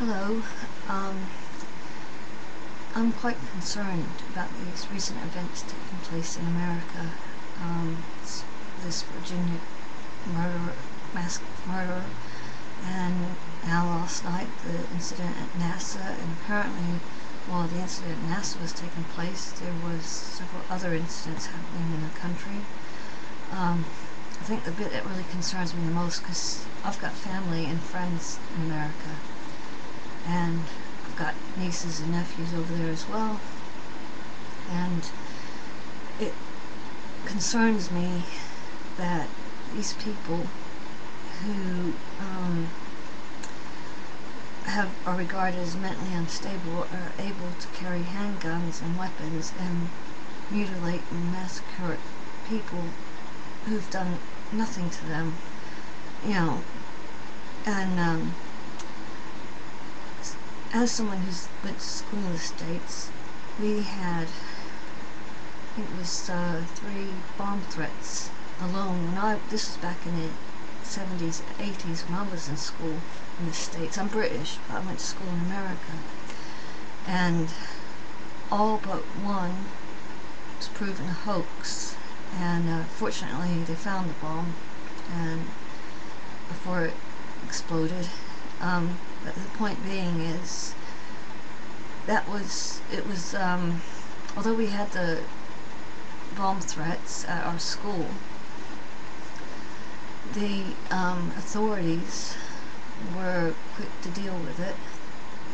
Hello. Um, I'm quite concerned about these recent events taking place in America. This Virginia mass murder, and now last night the incident at NASA, and apparently while the incident at NASA was taking place, there was several other incidents happening in the country. I think the bit that really concerns me the most, because I've got family and friends in America, and I've got nieces and nephews over there as well, and it concerns me that these people who are regarded as mentally unstable are able to carry handguns and weapons and mutilate and massacre people who've done nothing to them, and as someone who's went to school in the States, we had, I think it was 3 bomb threats alone. This was back in the 70s, 80s when I was in school in the States. I'm British, but I went to school in America. And all but one was proven a hoax. And fortunately, they found the bomb and before it exploded. But the point being is although we had the bomb threats at our school, the authorities were quick to deal with it,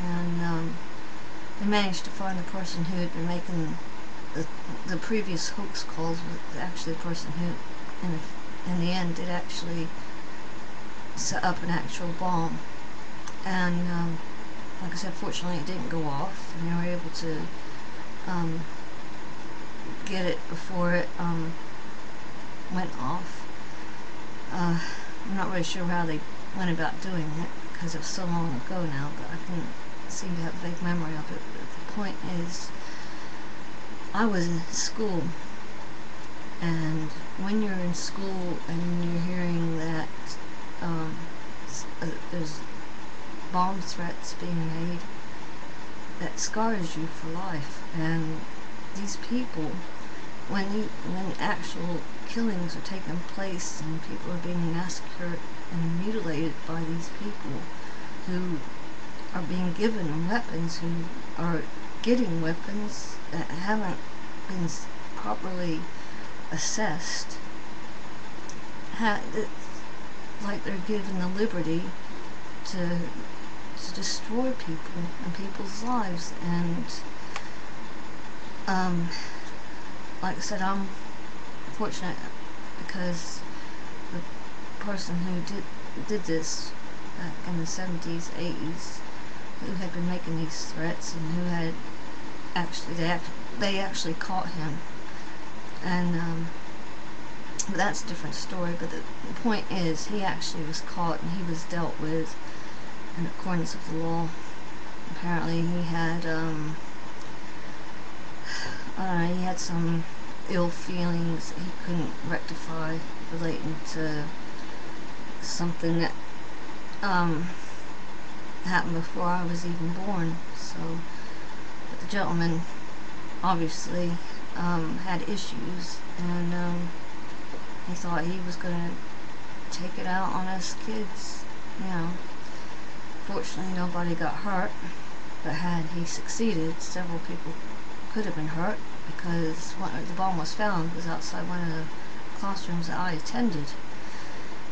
and they managed to find the person who had been making the previous hoax calls. Was actually the person who in the end did actually set up an actual bomb. And like I said, fortunately it didn't go off, and they were able to get it before it went off. I'm not really sure how they went about doing it, because it was so long ago now, but I can seem to have a vague memory of it. But the point is, I was in school, and when you're in school and you're hearing that there's bomb threats being made, that scars you for life. And these people, when actual killings are taking place and people are being massacred and mutilated by these people who are being given weapons, who are getting weapons that haven't been properly assessed, it's like they're given the liberty to destroy people and people's lives. And like I said, I'm fortunate because the person who did this back in the 70s, 80s, who had been making these threats, and who had they actually caught him. And but that's a different story. But the point is, he actually was caught and he was dealt with in accordance with the law. Apparently he had he had some ill feelings that he couldn't rectify relating to something that happened before I was even born. So, but the gentleman obviously had issues, and he thought he was going to take it out on us kids. Fortunately, nobody got hurt, but had he succeeded, several people could have been hurt, because the bomb was found was outside one of the classrooms that I attended.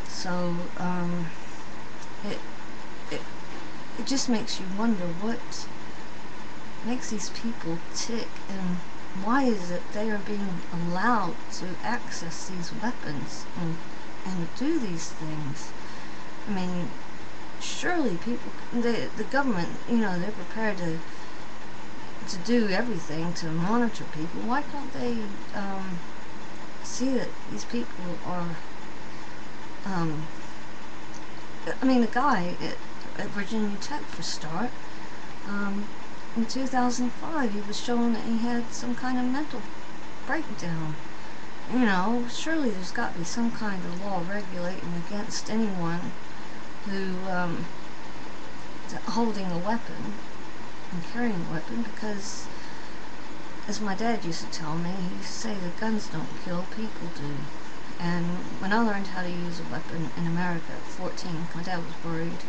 So it just makes you wonder what makes these people tick, and why is it they are being allowed to access these weapons and do these things. I mean, surely people, the government, they're prepared to do everything to monitor people. Why can't they see that these people are the guy at Virginia Tech, for start, in 2005 he was shown that he had some kind of mental breakdown. Surely there's got to be some kind of law regulating against anyone who holding a weapon and carrying a weapon, because, as my dad used to tell me, he used to say that guns don't kill, people do. And when I learned how to use a weapon in America at 14, my dad was worried.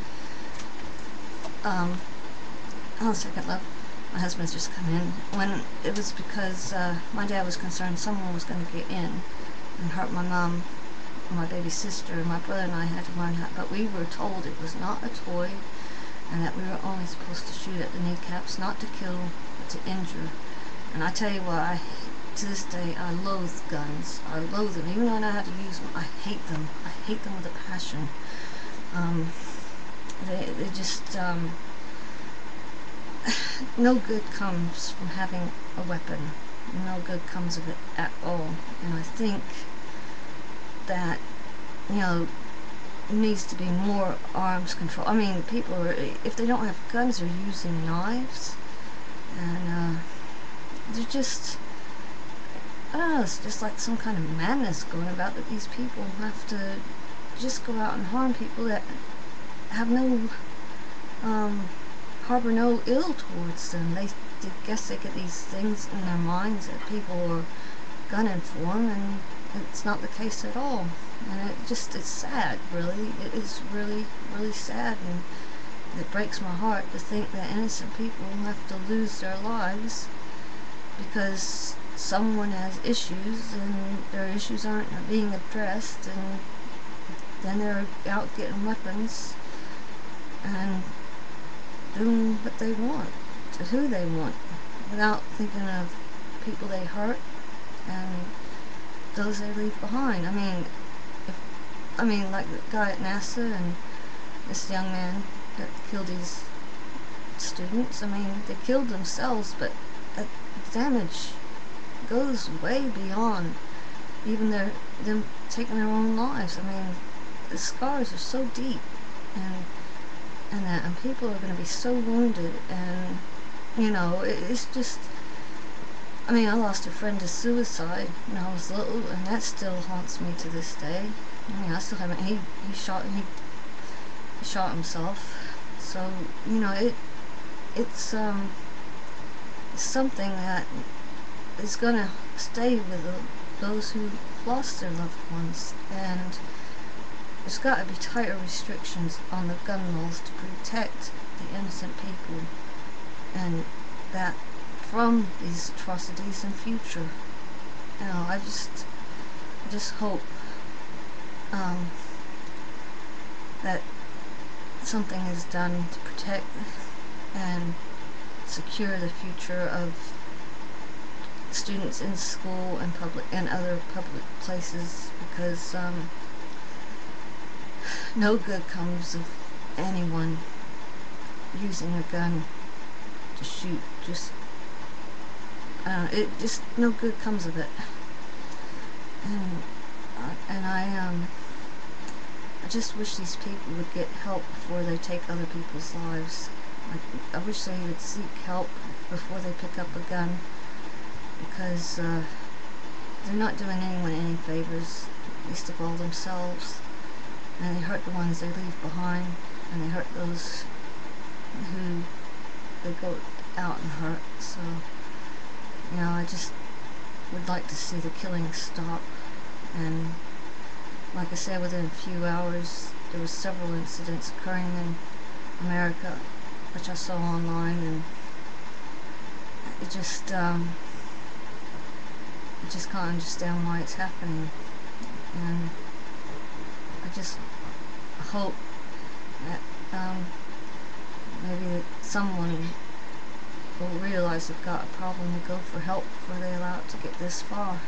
On a second level, my husband's just come in. When it was because my dad was concerned someone was going to get in and hurt my mom, my baby sister, and my brother and I had to learn how. But we were told it was not a toy, and that we were only supposed to shoot at the kneecaps, not to kill, but to injure. And I tell you what, to this day, I loathe guns. I loathe them. Even though I know how to use them, I hate them. I hate them with a passion. They just, no good comes from having a weapon. No good comes of it at all. And I think that, there needs to be more arms control. I mean, people are, if they don't have guns, they're using knives. And, they're just, I don't know, it's just like some kind of madness going about, that these people have to just go out and harm people that have no, harbor no ill towards them. They guess they get these things in their minds that people are gunning for them, and it's not the case at all. And it's sad, really. It is really, really sad, and it breaks my heart to think that innocent people have to lose their lives because someone has issues and their issues aren't being addressed, and then they're out getting weapons and doing what they want to who they want without thinking of people they hurt and those they leave behind. I mean, like the guy at NASA and this young man that killed these students. They killed themselves, but that damage goes way beyond even them taking their own lives. The scars are so deep, and people are going to be so wounded, and it's just. I lost a friend to suicide when I was little, and that still haunts me to this day. I still haven't. He shot himself. So it's something that is gonna stay with those who lost their loved ones, and there's got to be tighter restrictions on the gun laws to protect the innocent people, and that from these atrocities in future. I just hope that something is done to protect and secure the future of students in school and public and other public places, because no good comes of anyone using a gun to shoot. Just no good comes of it. And I just wish these people would get help before they take other people's lives. I wish they would seek help before they pick up a gun, because they're not doing anyone any favors, least of all themselves. And they hurt the ones they leave behind, and they hurt those who they go out and hurt. So, I just would like to see the killing stop. And like I said, within a few hours there were several incidents occurring in America, which I saw online, and it just can't understand why it's happening. And I just hope that maybe someone will realize they've got a problem and go for help before they allow it to get this far.